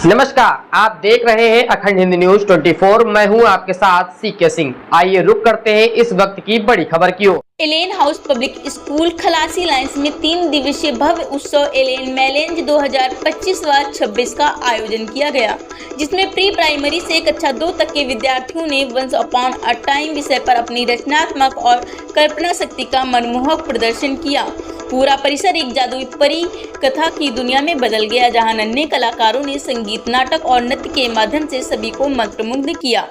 नमस्कार, आप देख रहे हैं अखंड हिंदी न्यूज 24। मैं हूं आपके साथ सीके सिंह। आइए रुक करते हैं इस वक्त की बड़ी खबर की ओर। Allen house public school Khalasi lines में 3 दिवसीय भव्य उत्सव एलेन मैलेंज 2025-26 का आयोजन किया गया, जिसमें प्री प्राइमरी से कक्षा 2 तक के विद्यार्थियों ने वंस अपॉन अ टाइम विषय पर अपनी रचनात्मक और कल्पना शक्ति का मनमोहक प्रदर्शन किया। पूरा परिसर एक जादुई परी कथा की दुनिया में बदल गया, जहां नन्हे कलाकारों ने संगीत, नाटक और नृत्य के माध्यम से सभी को मंत्रमुग्ध किया।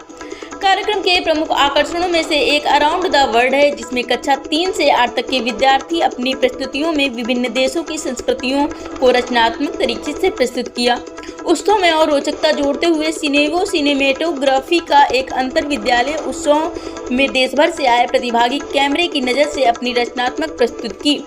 कार्यक्रम के प्रमुख आकर्षणों में से एक अराउंड द वर्ल्ड है, जिसमें कक्षा 3 से 8 तक के विद्यार्थी अपनी प्रस्तुतियों में विभिन्न देशों की संस्कृतियों को रचनात्मक तरीके से प्रस्तुत किया। उत्सव में और रोचकता जोड़ते हुए सिनेवो सिनेमेटोग्राफी का एक अंतर विद्यालय उत्सव में देश भर से आए प्रतिभागी कैमरे की नज़र से अपनी रचनात्मक प्रस्तुत की।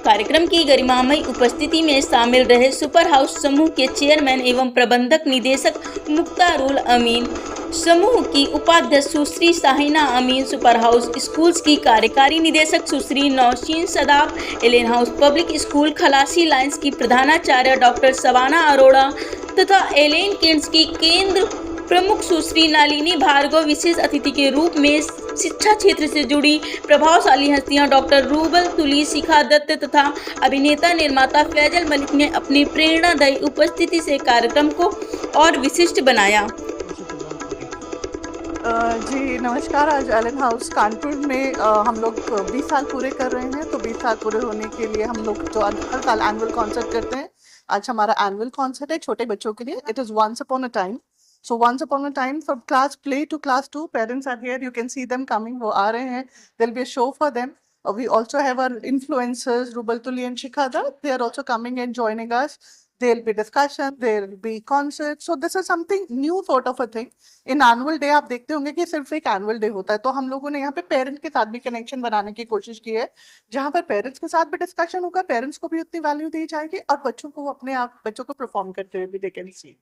कार्यक्रम की गरिमामयी उपस्थिति में शामिल रहे सुपर हाउस समूह के चेयरमैन एवं प्रबंधक निदेशक मुख्तारुल अमीन, समूह की उपाध्यक्ष सुश्री Shahina Amin, super house schools की कार्यकारी निदेशक सुश्री Nausheen Sadab, Allen house public school Khalasi lines की प्रधानाचार्य डॉक्टर शबाना अरोड़ा तथा एलेन किड्स की केंद्र प्रमुख सुश्री नलिनी भार्गव विशेष अतिथि के रूप में शिक्षा क्षेत्र से जुड़ी प्रभावशाली हस्तियां डॉक्टर रूबल तुली, शिखा दत्त तथा अभिनेता निर्माता फैजल मलिक ने अपनी प्रेरणादायी उपस्थिति से कार्यक्रम को और विशिष्ट बनाया। जी नमस्कार। आज एलेन हाउस कानपुर में हम लोग 20 साल पूरे कर रहे हैं। तो 20 साल पूरे होने के लिए हम लोग जो हर साल एनुअल कॉन्सर्ट करते हैं, आज हमारा एनुअल कॉन्सर्ट है छोटे बच्चों के लिए। It is once upon a time. So once upon a time, from class play to class 2, parents are here. You can see them coming. वो आ रहे हैं. There'll be a show for them. We also have our influencers, Rubal Tuli and Shikada. They are also coming and joining us. There'll be discussion. There'll be concerts. So this is something new sort of a thing. In annual day आप देखते होंगे कि सिर्फ एक annual day होता है, तो हम लोगों ने यहाँ पे पेरेंट्स के साथ भी कनेक्शन बनाने की कोशिश की है, जहाँ पर पेरेंट्स के साथ भी डिस्कशन होगा, पेरेंट्स को भी उतनी वैल्यू दी जाएगी और बच्चों को अपने आप बच्चों को परफॉर्म करते हुए भी they can see.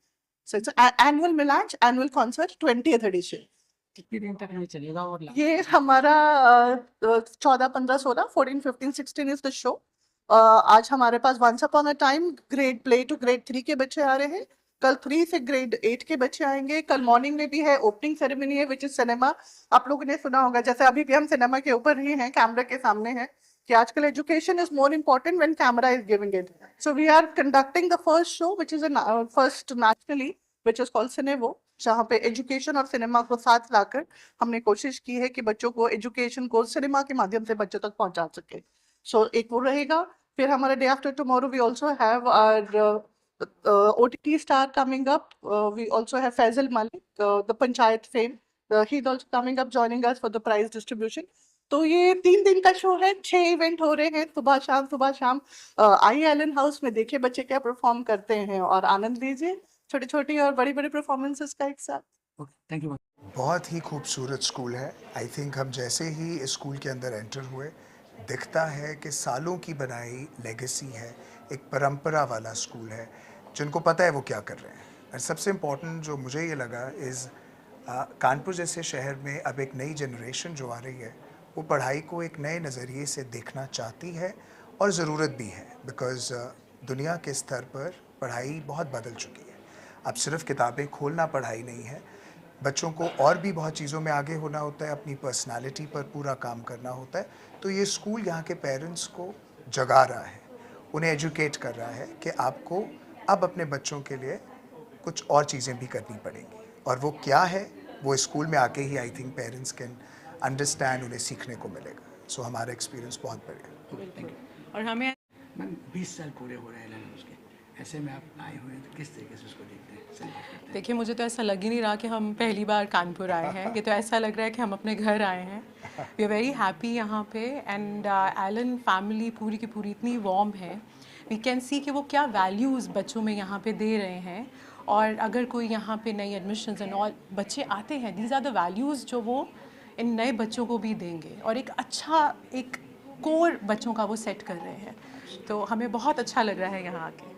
So it's an annual Melange, annual concert, 20th edition. कितने दिन तक नहीं चलेगा? और ये हमारा 14, 15, 16, 14, 15, 16 इज द शो। आज हमारे पास once upon a time grade play to grade 3 के बच्चे आ रहे हैं। कल 3 से ग्रेड 8 के बच्चे आएंगे। कल मॉर्निंग में भी है ओपनिंग सेरेमनी है, विच इज सिनेमा। आप लोगों ने सुना होगा, जैसे अभी भी हम सिनेमा के ऊपर ही हैं, कैमरा के सामने हैं, कि आजकल education is more important when camera is giving it. So we are conducting the first show which is first nationally, which is called Cinevo, जहाँ पे एजुकेशन और सिनेमा को साथ लाकर हमने कोशिश की है कि बच्चों को एजुकेशन को सिनेमा के माध्यम से बच्चों तक पहुंचा सके। सो एक वो रहेगा। फिर हमारे day after tomorrow we also have our OTT star coming up. We also have Faisal Malik, the Panchayat fame. He's also coming up joining us for the prize distribution. तो ये 3 दिन का शो है, 6 इवेंट हो रहे हैं, सुबह शाम। आइए एलेन हाउस में देखिए बच्चे क्या परफॉर्म करते हैं और आनंद लीजिए छोटी छोटी और बड़ी बड़ी परफॉर्मेंसेस का एक साथ। Thank you. बहुत ही खूबसूरत स्कूल है। आई थिंक हम जैसे ही इस स्कूल के अंदर एंटर हुए, दिखता है कि सालों की बनाई लेगेसी है, एक परंपरा वाला स्कूल है, जिनको पता है वो क्या कर रहे हैं। और सबसे इम्पॉर्टेंट जो मुझे ये लगा इज़ कानपुर जैसे शहर में अब एक नई जनरेशन जो आ रही है, वो पढ़ाई को एक नए नज़रिए से देखना चाहती है और ज़रूरत भी है, बिकॉज़ दुनिया के स्तर पर पढ़ाई बहुत बदल चुकी है। अब सिर्फ किताबें खोलना पढ़ाई नहीं है, बच्चों को और भी बहुत चीज़ों में आगे होना होता है, अपनी पर्सनालिटी पर पूरा काम करना होता है। तो ये स्कूल यहाँ के पेरेंट्स को जगा रहा है, उन्हें एजुकेट कर रहा है कि आपको अब अपने बच्चों के लिए कुछ और चीज़ें भी करनी पड़ेंगी, और वो क्या है वो स्कूल में आके ही I think parents can understand, उन्हें सीखने को मिलेगा। सो हमारा एक्सपीरियंस बहुत बढ़िया। और हमें 20 साल पूरे हो रहे हैं उसके, ऐसे में आप आए हुए हैं तो किस तरीके से उसको देखते हैं? देखिए, मुझे तो ऐसा लग ही नहीं रहा कि हम पहली बार कानपुर आए हैं। ये तो ऐसा लग रहा है कि हम अपने घर आए हैं। वी आर वेरी हैप्पी यहाँ पे, एंड एलन फैमिली पूरी की पूरी इतनी वार्म है। वी कैन सी कि वो क्या वैल्यूज़ बच्चों में यहाँ पे दे रहे हैं, और अगर कोई यहाँ पे नई एडमिशन्स एंड ऑल बच्चे आते हैं, दीज आर द वैल्यूज़ जो वो इन नए बच्चों को भी देंगे, और एक अच्छा एक कोर बच्चों का वो सेट कर रहे हैं। तो हमें बहुत अच्छा लग रहा है यहाँ आके।